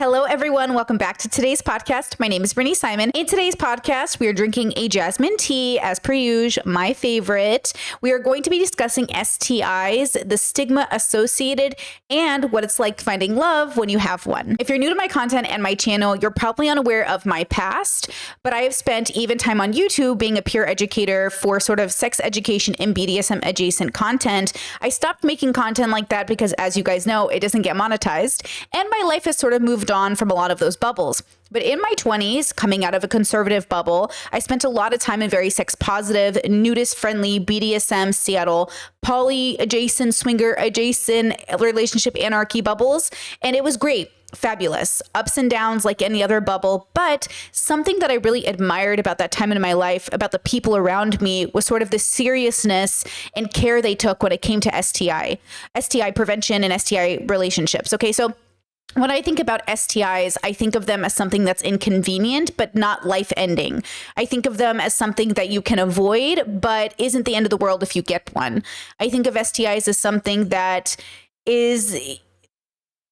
Hello, everyone. Welcome back to today's podcast. My name is Brittany Simon. In today's podcast, we are drinking a jasmine tea, as per usual, my favorite. We are going to be discussing STIs, the stigma associated, and what it's like finding love when you have one. If you're new to my content and my channel, you're probably unaware of my past, but I have spent even time on YouTube being a peer educator for sort of sex education and BDSM adjacent content. I stopped making content like that because, as you guys know, it doesn't get monetized, and my life has sort of moved on from a lot of those bubbles. But in my 20s, coming out of a conservative bubble, I spent a lot of time in very sex positive, nudist friendly, BDSM, Seattle, poly adjacent, swinger adjacent, relationship anarchy bubbles. And it was great. Fabulous. Ups and downs like any other bubble. But something that I really admired about that time in my life, about the people around me, was sort of the seriousness and care they took when it came to STI prevention and STI relationships. Okay, so when I think about STIs, I think of them as something that's inconvenient, but not life-ending. I think of them as something that you can avoid, but isn't the end of the world if you get one. I think of STIs as something that is,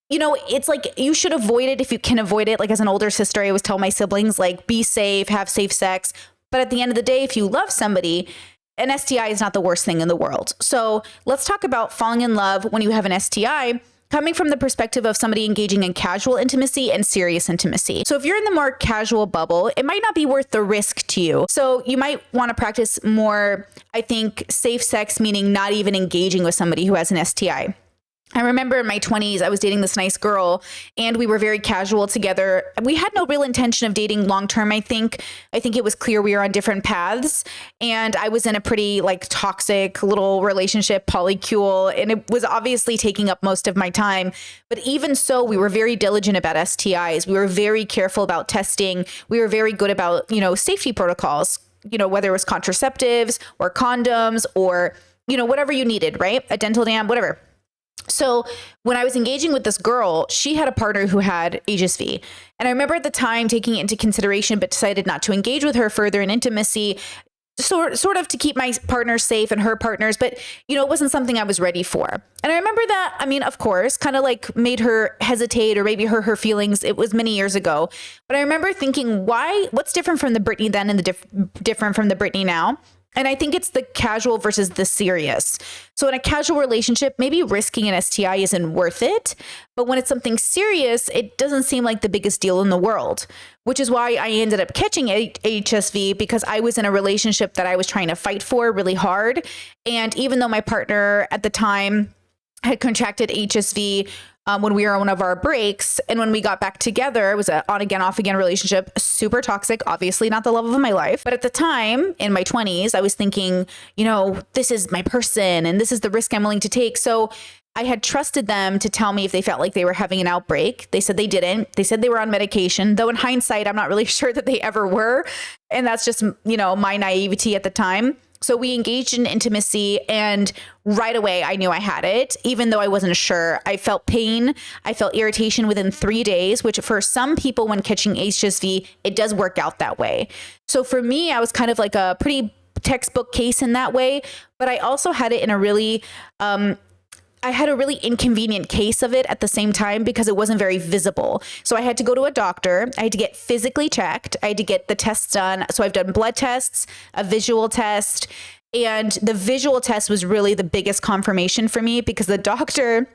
it's like you should avoid it if you can avoid it. Like as an older sister, I always tell my siblings, like, be safe, have safe sex. But at the end of the day, if you love somebody, an STI is not the worst thing in the world. So let's talk about falling in love when you have an STI, coming from the perspective of somebody engaging in casual intimacy and serious intimacy. So if you're in the more casual bubble, it might not be worth the risk to you. So you might want to practice more, I think, safe sex, meaning not even engaging with somebody who has an STI. I remember in my 20s, I was dating this nice girl and we were very casual together. We had no real intention of dating long term, I think. I think it was clear we were on different paths. And I was in a pretty toxic little relationship, polycule, and it was obviously taking up most of my time. But even so, we were very diligent about STIs. We were very careful about testing. We were very good about, safety protocols, whether it was contraceptives or condoms or, whatever you needed, right? A dental dam, whatever. So when I was engaging with this girl, she had a partner who had HSV. And I remember at the time taking it into consideration, but decided not to engage with her further in intimacy, sort of to keep my partner safe and her partners. But, it wasn't something I was ready for. And I remember that, of course, kind of made her hesitate or maybe hurt her feelings. It was many years ago. But I remember thinking, what's different from the Brittany then and the different from the Brittany now? And I think it's the casual versus the serious. So in a casual relationship, maybe risking an STI isn't worth it. But when it's something serious, it doesn't seem like the biggest deal in the world, which is why I ended up catching HSV, because I was in a relationship that I was trying to fight for really hard. And even though my partner at the time had contracted HSV, when we were on one of our breaks, and when we got back together, it was an on again, off again relationship, super toxic, obviously not the love of my life. But at the time in my 20s, I was thinking, this is my person and this is the risk I'm willing to take. So I had trusted them to tell me if they felt like they were having an outbreak. They said they didn't. They said they were on medication, though in hindsight, I'm not really sure that they ever were. And that's just, my naivety at the time. So we engaged in intimacy, and right away I knew I had it, even though I wasn't sure. I felt pain. I felt irritation within 3 days, which for some people when catching HSV, it does work out that way. So for me, I was kind of like a pretty textbook case in that way, but I also had it in a really, I had a really inconvenient case of it at the same time because it wasn't very visible. So I had to go to a doctor. I had to get physically checked. I had to get the tests done. So I've done blood tests, a visual test, and the visual test was really the biggest confirmation for me because the doctor,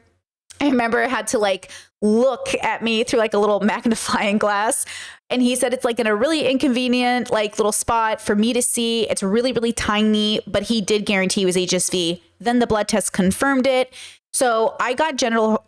I remember, had to look at me through a little magnifying glass. And he said it's in a really inconvenient little spot for me to see. It's really, really tiny, but he did guarantee it was HSV. Then the blood test confirmed it. So I got genital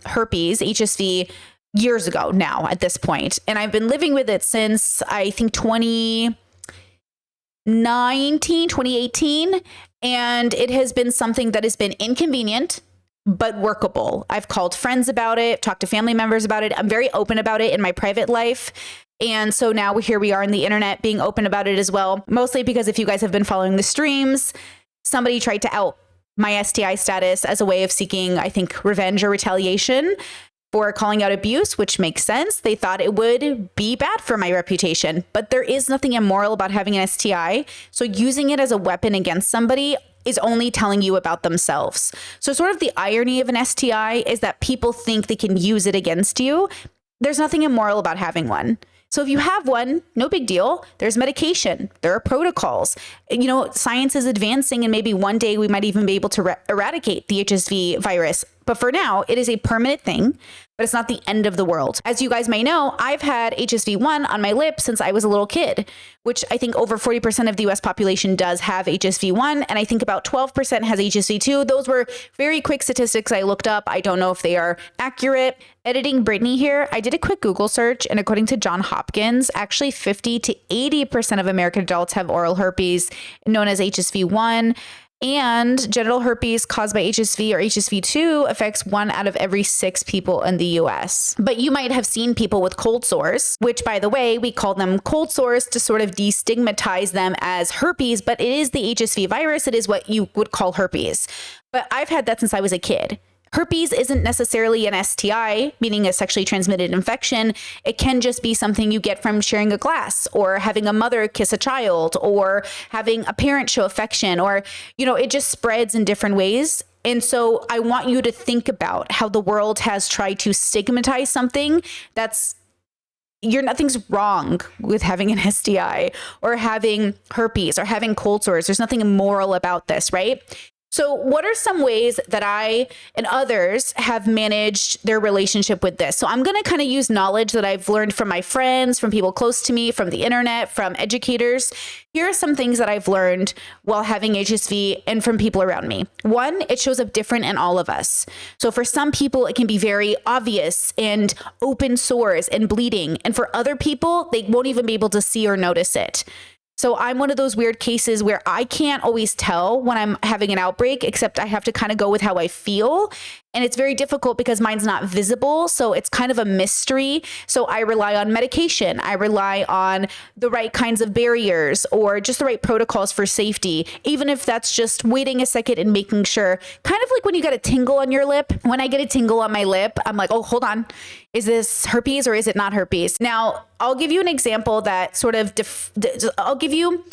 herpes, HSV, years ago now at this point. And I've been living with it since I think 2018. And it has been something that has been inconvenient, but workable. I've called friends about it, talked to family members about it. I'm very open about it in my private life. And so now here we are on the internet being open about it as well, mostly because if you guys have been following the streams, somebody tried to out my STI status as a way of seeking, I think, revenge or retaliation for calling out abuse, which makes sense. They thought it would be bad for my reputation, but there is nothing immoral about having an STI. So using it as a weapon against somebody is only telling you about themselves. So sort of the irony of an STI is that people think they can use it against you. there's nothing immoral about having one. So if you have one, no big deal. There's medication. There are protocols. Science is advancing, and maybe one day we might even be able to eradicate the HSV virus. But for now, it is a permanent thing, but it's not the end of the world. As you guys may know, I've had HSV-1 on my lip since I was a little kid, which I think over 40% of the US population does have HSV-1, and I think about 12% has HSV-2. Those were very quick statistics I looked up. I don't know if they are accurate. Editing Brittany here, I did a quick Google search, and according to Johns Hopkins, actually 50 to 80% of American adults have oral herpes, known as HSV-1. And genital herpes caused by HSV or HSV-2 affects 1 out of every 6 people in the US. But you might have seen people with cold sores, which, by the way, we call them cold sores to sort of destigmatize them as herpes, but it is the HSV virus. It is what you would call herpes. But I've had that since I was a kid. Herpes isn't necessarily an STI, meaning a sexually transmitted infection. It can just be something you get from sharing a glass, or having a mother kiss a child, or having a parent show affection, or, it just spreads in different ways. And so I want you to think about how the world has tried to stigmatize something nothing's wrong with having an STI or having herpes or having cold sores. There's nothing immoral about this, right? So what are some ways that I and others have managed their relationship with this? So I'm going to kind of use knowledge that I've learned from my friends, from people close to me, from the internet, from educators. Here are some things that I've learned while having HSV and from people around me. One, it shows up different in all of us. So for some people, it can be very obvious and open sores and bleeding. And for other people, they won't even be able to see or notice it. So I'm one of those weird cases where I can't always tell when I'm having an outbreak, except I have to kind of go with how I feel. And it's very difficult because mine's not visible. So it's kind of a mystery. So I rely on medication. I rely on the right kinds of barriers or just the right protocols for safety, even if that's just waiting a second and making sure, kind of like when you get a tingle on your lip. When I get a tingle on my lip, I'm like, oh, hold on. Is this herpes or is it not herpes? Now, I'll give you an example that sort of, I'll give you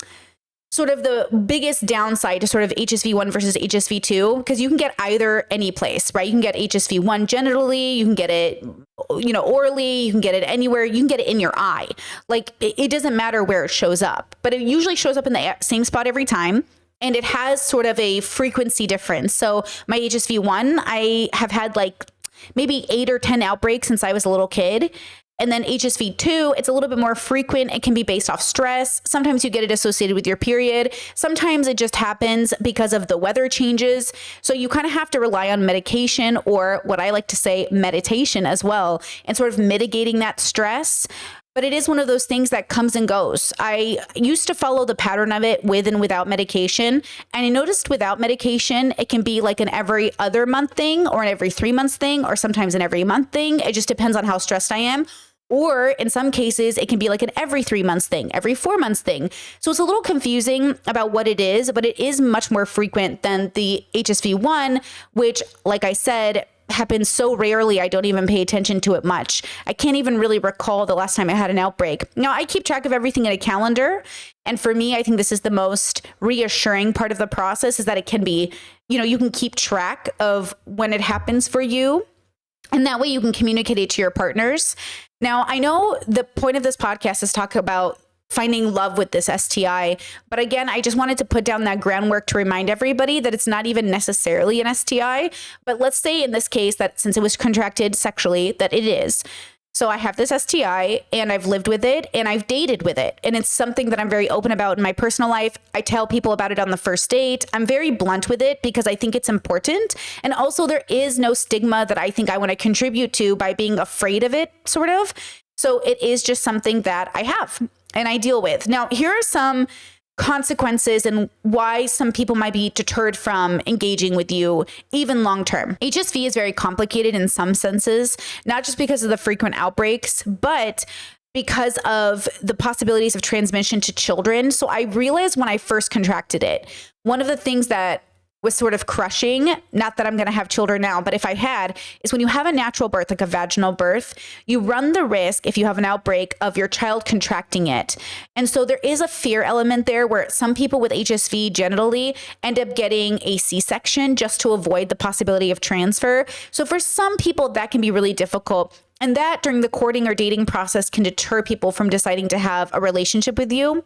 sort of the biggest downside to sort of HSV-1 versus HSV-2, because you can get either any place, right? You can get HSV-1 genitally, you can get it, orally, you can get it anywhere, you can get it in your eye. Like it doesn't matter where it shows up, but it usually shows up in the same spot every time. And it has sort of a frequency difference. So my HSV-1, I have had like maybe 8 or 10 outbreaks since I was a little kid. And then HSV-2, it's a little bit more frequent. It can be based off stress. Sometimes you get it associated with your period. Sometimes it just happens because of the weather changes. So you kind of have to rely on medication, or what I like to say, meditation as well, and sort of mitigating that stress. But it is one of those things that comes and goes. I used to follow the pattern of it with and without medication. And I noticed without medication, it can be like an every other month thing, or an every 3 months thing, or sometimes an every month thing. It just depends on how stressed I am. Or in some cases, it can be like an every 3 months thing, every 4 months thing. So it's a little confusing about what it is, but it is much more frequent than the HSV-1, which, like I said, happens so rarely, I don't even pay attention to it much. I can't even really recall the last time I had an outbreak. Now, I keep track of everything in a calendar. And for me, I think this is the most reassuring part of the process, is that it can be, you can keep track of when it happens for you. And that way you can communicate it to your partners. Now, I know the point of this podcast is talk about finding love with this STI. But again, I just wanted to put down that groundwork to remind everybody that it's not even necessarily an STI. But let's say in this case that since it was contracted sexually, that it is. So I have this STI and I've lived with it and I've dated with it. And it's something that I'm very open about in my personal life. I tell people about it on the first date. I'm very blunt with it because I think it's important. And also there is no stigma that I think I want to contribute to by being afraid of it, sort of. So it is just something that I have and I deal with. Now, here are some consequences and why some people might be deterred from engaging with you even long term. HSV is very complicated in some senses, not just because of the frequent outbreaks, but because of the possibilities of transmission to children. So I realized when I first contracted it, one of the things that was sort of crushing, not that I'm going to have children now, but if I had, is when you have a natural birth, like a vaginal birth, you run the risk, if you have an outbreak, of your child contracting it. And so there is a fear element there where some people with HSV genitally end up getting a C-section just to avoid the possibility of transfer. So for some people, that can be really difficult. And that during the courting or dating process can deter people from deciding to have a relationship with you.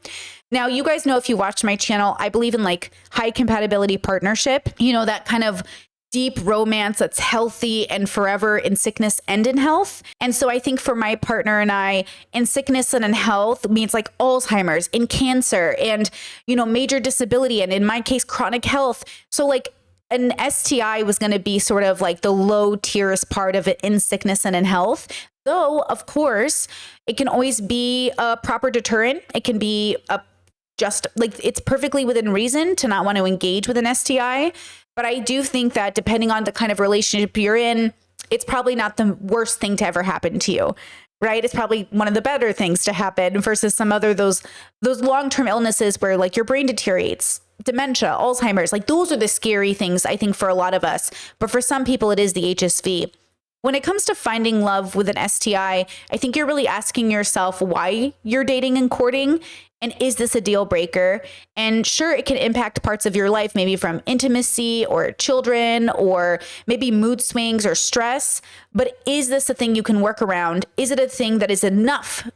Now, you guys know if you watch my channel, I believe in like high compatibility partnership, that kind of deep romance that's healthy and forever in sickness and in health. And so I think for my partner and I, in sickness and in health means like Alzheimer's, in cancer, and, major disability, and in my case, chronic health. So like an STI was going to be sort of like the low tierest part of it in sickness and in health. Though, of course, it can always be a proper deterrent. It can be just like it's perfectly within reason to not want to engage with an STI. But I do think that depending on the kind of relationship you're in, it's probably not the worst thing to ever happen to you, right? It's probably one of the better things to happen versus some other those long-term illnesses where like your brain deteriorates. Dementia, Alzheimer's, like those are the scary things, I think, for a lot of us. But for some people, it is the HSV. When it comes to finding love with an STI, I think you're really asking yourself why you're dating and courting. And is this a deal breaker? And sure, it can impact parts of your life, maybe from intimacy or children or maybe mood swings or stress. But is this a thing you can work around? Is it a thing that is enough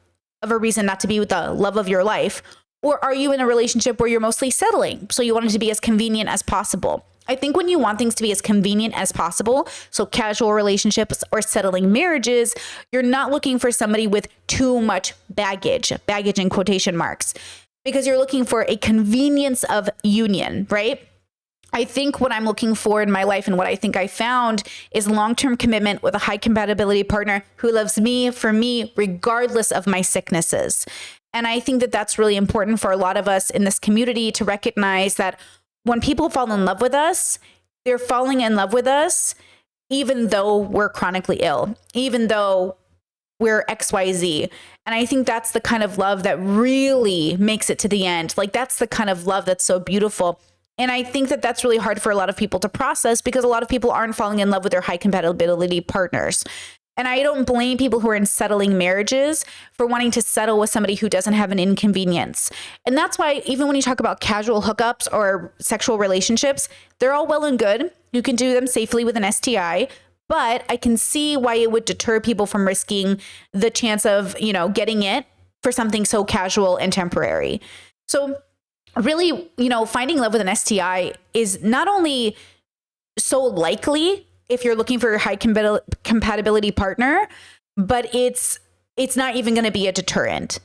of a reason not to be with the love of your life? Or are you in a relationship where you're mostly settling? So you want it to be as convenient as possible. I think when you want things to be as convenient as possible, so casual relationships or settling marriages, you're not looking for somebody with too much baggage in quotation marks, because you're looking for a convenience of union, right? I think what I'm looking for in my life and what I think I found is long-term commitment with a high compatibility partner who loves me for me, regardless of my sicknesses. And I think that that's really important for a lot of us in this community to recognize that when people fall in love with us, they're falling in love with us, even though we're chronically ill, even though we're XYZ. And I think that's the kind of love that really makes it to the end. Like that's the kind of love that's so beautiful. And I think that that's really hard for a lot of people to process because a lot of people aren't falling in love with their high compatibility partners. And I don't blame people who are in settling marriages for wanting to settle with somebody who doesn't have an inconvenience. And that's why even when you talk about casual hookups or sexual relationships, they're all well and good. You can do them safely with an STI, but I can see why it would deter people from risking the chance of, getting it for something so casual and temporary. So really, finding love with an STI is not only so likely if you're looking for a high compatibility partner, but it's not even going to be a deterrent.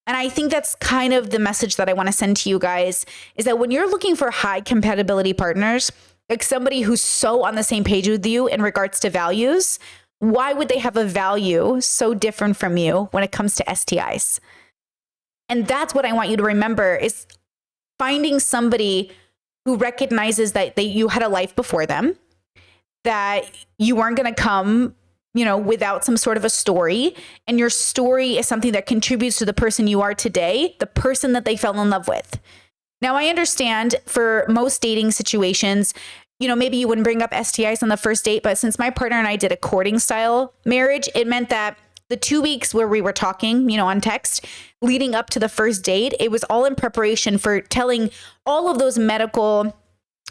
And I think that's kind of the message that I want to send to you guys is that when you're looking for high compatibility partners, like somebody who's so on the same page with you in regards to values, why would they have a value so different from you when it comes to STIs? And that's what I want you to remember is finding somebody who recognizes that you had a life before them, that you weren't going to come, without some sort of a story. And your story is something that contributes to the person you are today, the person that they fell in love with. Now, I understand for most dating situations, maybe you wouldn't bring up STIs on the first date, but since my partner and I did a courting style marriage, it meant that the 2 weeks where we were talking, on text, leading up to the first date, it was all in preparation for telling all of those medical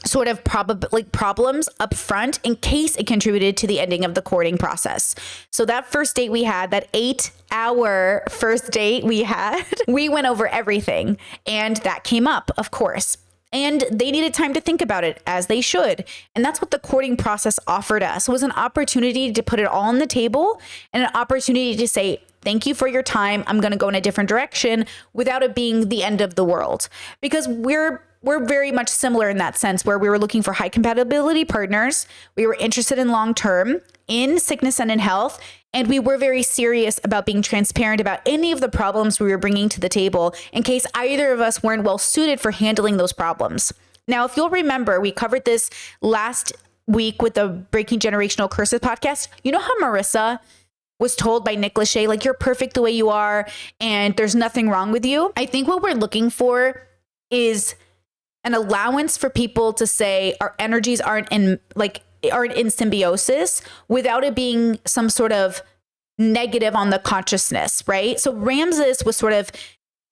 sort of problems up front in case it contributed to the ending of the courting process. So that first date we had, that 8-hour first date we had, we went over everything. And that came up, of course. And they needed time to think about it, as they should. And that's what the courting process offered us, was an opportunity to put it all on the table and an opportunity to say, thank you for your time. I'm going to go in a different direction without it being the end of the world. Because we're very much similar in that sense, where we were looking for high compatibility partners. We were interested in long-term, in sickness and in health. And we were very serious about being transparent about any of the problems we were bringing to the table in case either of us weren't well suited for handling those problems. Now, if you'll remember, we covered this last week with the Breaking Generational Curses podcast. You know how Marissa was told by Nick Lachey, like, you're perfect the way you are and there's nothing wrong with you? I think what we're looking for is an allowance for people to say our energies aren't in symbiosis without it being some sort of negative on the consciousness, right? So Ramses was sort of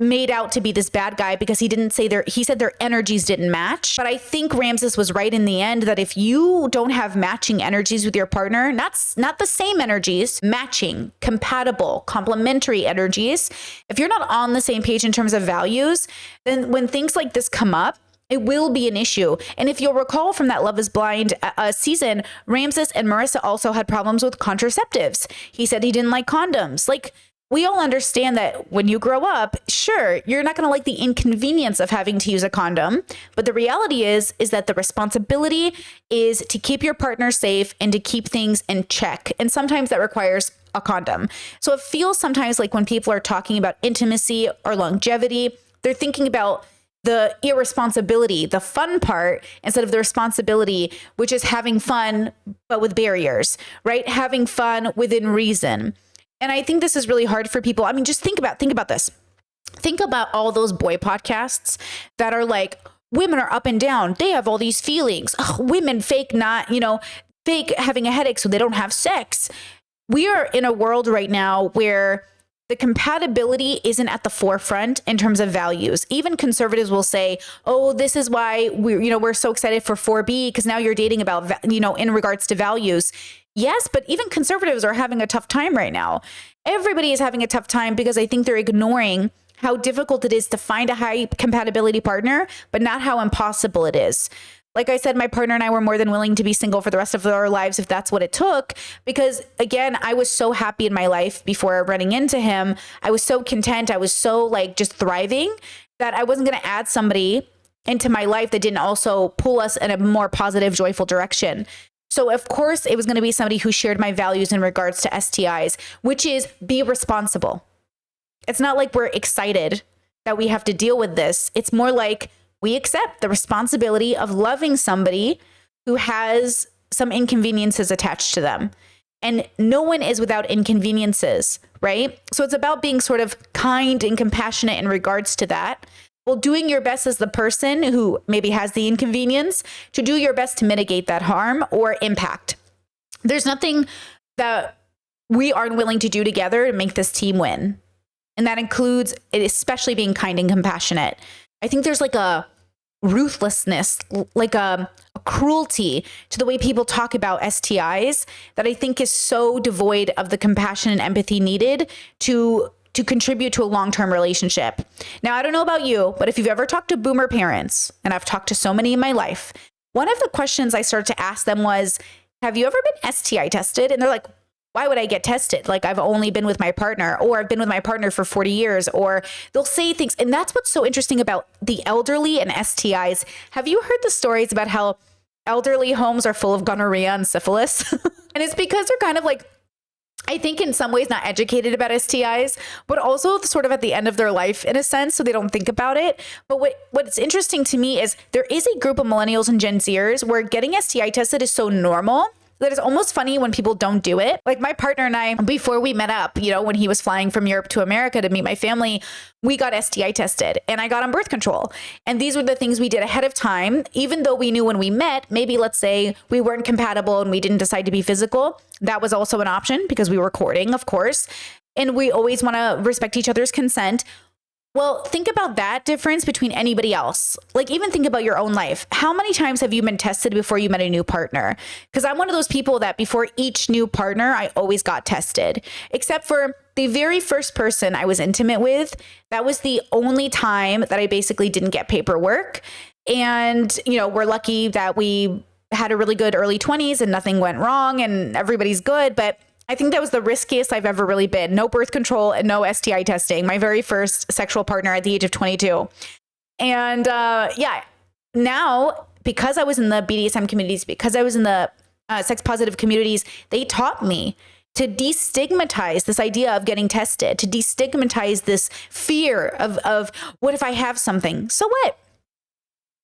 made out to be this bad guy because he said their energies didn't match. But I think Ramses was right in the end that if you don't have matching energies with your partner, not the same energies, matching, compatible, complementary energies, if you're not on the same page in terms of values, then when things like this come up, it will be an issue. And if you'll recall from that Love is Blind season, Ramses and Marissa also had problems with contraceptives. He said he didn't like condoms. Like, we all understand that when you grow up, sure, you're not going to like the inconvenience of having to use a condom. But the reality is that the responsibility is to keep your partner safe and to keep things in check. And sometimes that requires a condom. So it feels sometimes like when people are talking about intimacy or longevity, they're thinking about the irresponsibility, the fun part, instead of the responsibility, which is having fun, but with barriers, right? Having fun within reason. And I think this is really hard for people. I mean, just think about this. Think about all those boy podcasts that are like, women are up and down. They have all these feelings. Oh, women fake having a headache so they don't have sex. We are in a world right now where the compatibility isn't at the forefront in terms of values. Even conservatives will say, oh, this is why we're so excited for 4B because now you're dating about, in regards to values. Yes, but even conservatives are having a tough time right now. Everybody is having a tough time because I think they're ignoring how difficult it is to find a high compatibility partner, but not how impossible it is. Like I said, my partner and I were more than willing to be single for the rest of our lives if that's what it took. Because again, I was so happy in my life before running into him. I was so content. I was so just thriving that I wasn't going to add somebody into my life that didn't also pull us in a more positive, joyful direction. So of course, it was going to be somebody who shared my values in regards to STIs, which is be responsible. It's not like we're excited that we have to deal with this. It's more like we accept the responsibility of loving somebody who has some inconveniences attached to them. And no one is without inconveniences, right? So it's about being sort of kind and compassionate in regards to that. Well, doing your best as the person who maybe has the inconvenience to do your best to mitigate that harm or impact. There's nothing that we aren't willing to do together to make this team win. And that includes especially being kind and compassionate. I think there's like a ruthlessness, like a cruelty to the way people talk about STIs that I think is so devoid of the compassion and empathy needed to contribute to a long-term relationship. Now, I don't know about you, but if you've ever talked to boomer parents, and I've talked to so many in my life, one of the questions I started to ask them was, have you ever been STI tested? And they're like, why would I get tested? Like, I've only been with my partner, or I've been with my partner for 40 years, or they'll say things. And that's what's so interesting about the elderly and STIs. Have you heard the stories about how elderly homes are full of gonorrhea and syphilis? And it's because they're kind of like, I think in some ways not educated about STIs, but also sort of at the end of their life in a sense, so they don't think about it. But what's interesting to me is there is a group of millennials and Gen Zers where getting STI tested is so normal that it's almost funny when people don't do it. Like my partner and I, before we met up, when he was flying from Europe to America to meet my family, we got STI tested and I got on birth control. And these were the things we did ahead of time, even though we knew when we met, maybe let's say we weren't compatible and we didn't decide to be physical. That was also an option because we were courting, of course. And we always want to respect each other's consent. Well, think about that difference between anybody else. Like even think about your own life. How many times have you been tested before you met a new partner? Because I'm one of those people that before each new partner, I always got tested, except for the very first person I was intimate with. That was the only time that I basically didn't get paperwork. And, we're lucky that we had a really good early 20s and nothing went wrong and everybody's good. But I think that was the riskiest I've ever really been. No birth control and no STI testing. My very first sexual partner at the age of 22. And now because I was in the BDSM communities, because I was in the sex positive communities, they taught me to destigmatize this idea of getting tested, to destigmatize this fear of what if I have something? So what?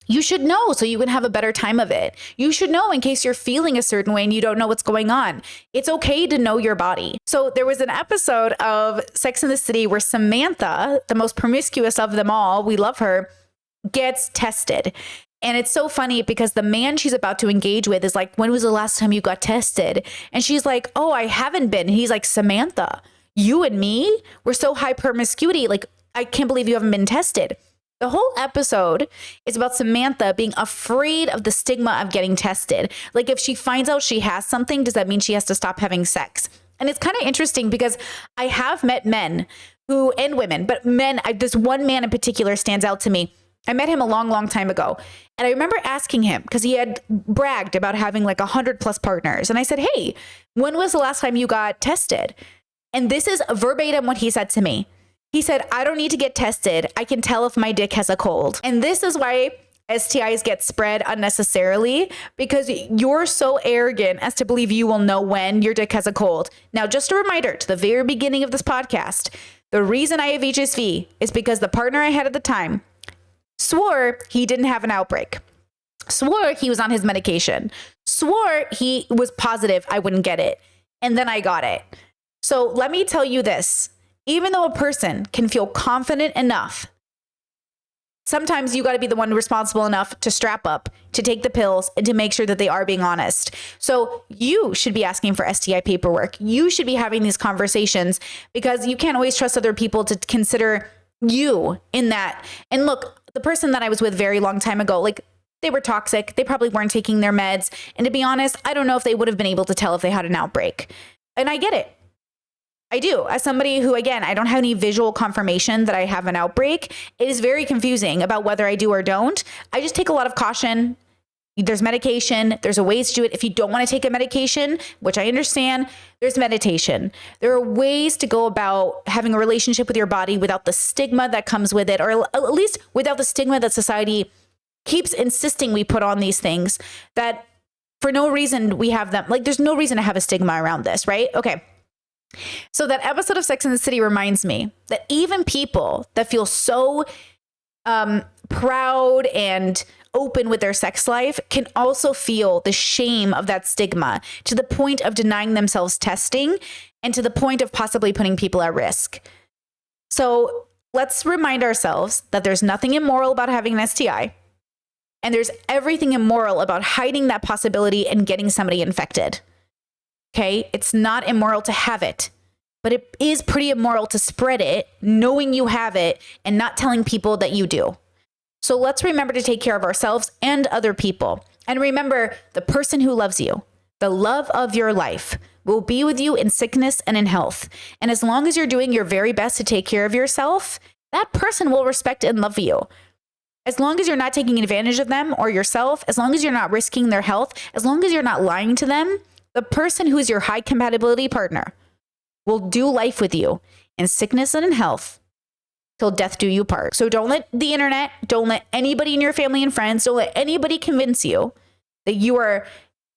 You should know so you can have a better time of it. You should know in case you're feeling a certain way and you don't know what's going on. It's okay to know your body. So there was an episode of Sex and the City where Samantha, the most promiscuous of them all, we love her, gets tested. And it's so funny because the man she's about to engage with is like, when was the last time you got tested? And she's like, oh, I haven't been. And he's like, Samantha, you and me, we're so high promiscuity. Like, I can't believe you haven't been tested. The whole episode is about Samantha being afraid of the stigma of getting tested. Like if she finds out she has something, does that mean she has to stop having sex? And it's kind of interesting because I have met men who, and women, but men, this one man in particular stands out to me. I met him a long, long time ago. And I remember asking him because he had bragged about having like 100+ partners. And I said, hey, when was the last time you got tested? And this is verbatim what he said to me. He said, I don't need to get tested. I can tell if my dick has a cold. And this is why STIs get spread unnecessarily, because you're so arrogant as to believe you will know when your dick has a cold. Now, just a reminder to the very beginning of this podcast, the reason I have HSV is because the partner I had at the time swore he didn't have an outbreak, swore he was on his medication, swore he was positive I wouldn't get it. And then I got it. So let me tell you this. Even though a person can feel confident enough, sometimes you got to be the one responsible enough to strap up, to take the pills, and to make sure that they are being honest. So you should be asking for STI paperwork. You should be having these conversations because you can't always trust other people to consider you in that. And look, the person that I was with very long time ago, like they were toxic. They probably weren't taking their meds. And to be honest, I don't know if they would have been able to tell if they had an outbreak. And I get it. I do. As somebody who, again, I don't have any visual confirmation that I have an outbreak, it is very confusing about whether I do or don't. I just take a lot of caution. There's medication. There's a ways to do it. If you don't want to take a medication, which I understand, there's meditation. There are ways to go about having a relationship with your body without the stigma that comes with it, or at least without the stigma that society keeps insisting we put on these things that for no reason we have them. Like there's no reason to have a stigma around this, right? Okay. So that episode of Sex and the City reminds me that even people that feel so proud and open with their sex life can also feel the shame of that stigma to the point of denying themselves testing and to the point of possibly putting people at risk. So let's remind ourselves that there's nothing immoral about having an STI, and there's everything immoral about hiding that possibility and getting somebody infected. Okay, it's not immoral to have it, but it is pretty immoral to spread it, knowing you have it and not telling people that you do. So let's remember to take care of ourselves and other people. And remember, the person who loves you, the love of your life, will be with you in sickness and in health. And as long as you're doing your very best to take care of yourself, that person will respect and love you. As long as you're not taking advantage of them or yourself, as long as you're not risking their health, as long as you're not lying to them, the person who is your high compatibility partner will do life with you in sickness and in health till death do you part. So don't let the internet, don't let anybody in your family and friends, don't let anybody convince you that you are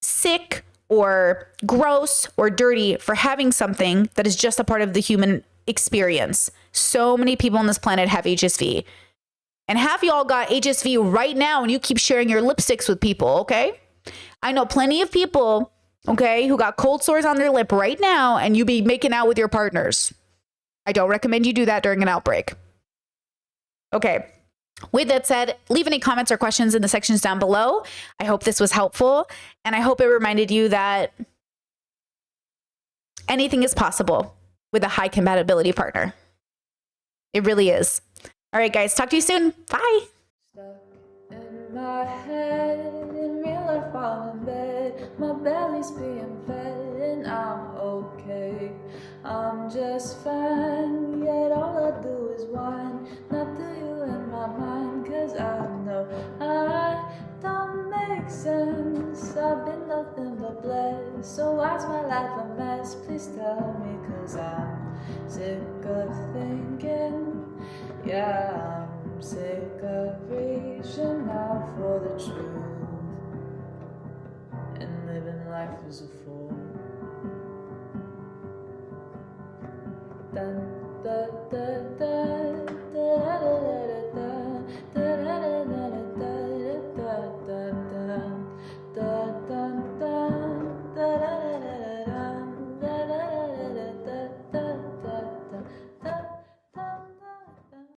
sick or gross or dirty for having something that is just a part of the human experience. So many people on this planet have HSV. And half y'all got HSV right now and you keep sharing your lipsticks with people, okay? I know plenty of people, okay, who got cold sores on their lip right now and you be making out with your partners. I don't recommend you do that during an outbreak. Okay. With that said, leave any comments or questions in the sections down below. I hope this was helpful, and I hope it reminded you that anything is possible with a high compatibility partner. It really is. All right, guys, talk to you soon. Bye. Stuck in my head, in real life I'm in bed, my belly's being fed and I'm okay. I'm just fine, yet all I do is whine, not to you in my mind, cause I know I don't make sense. I've been nothing but blessed, so why's my life a mess? Please tell me, cause I'm sick of thinking. Yeah, I'm sick of reaching out for the truth and living life as a fool.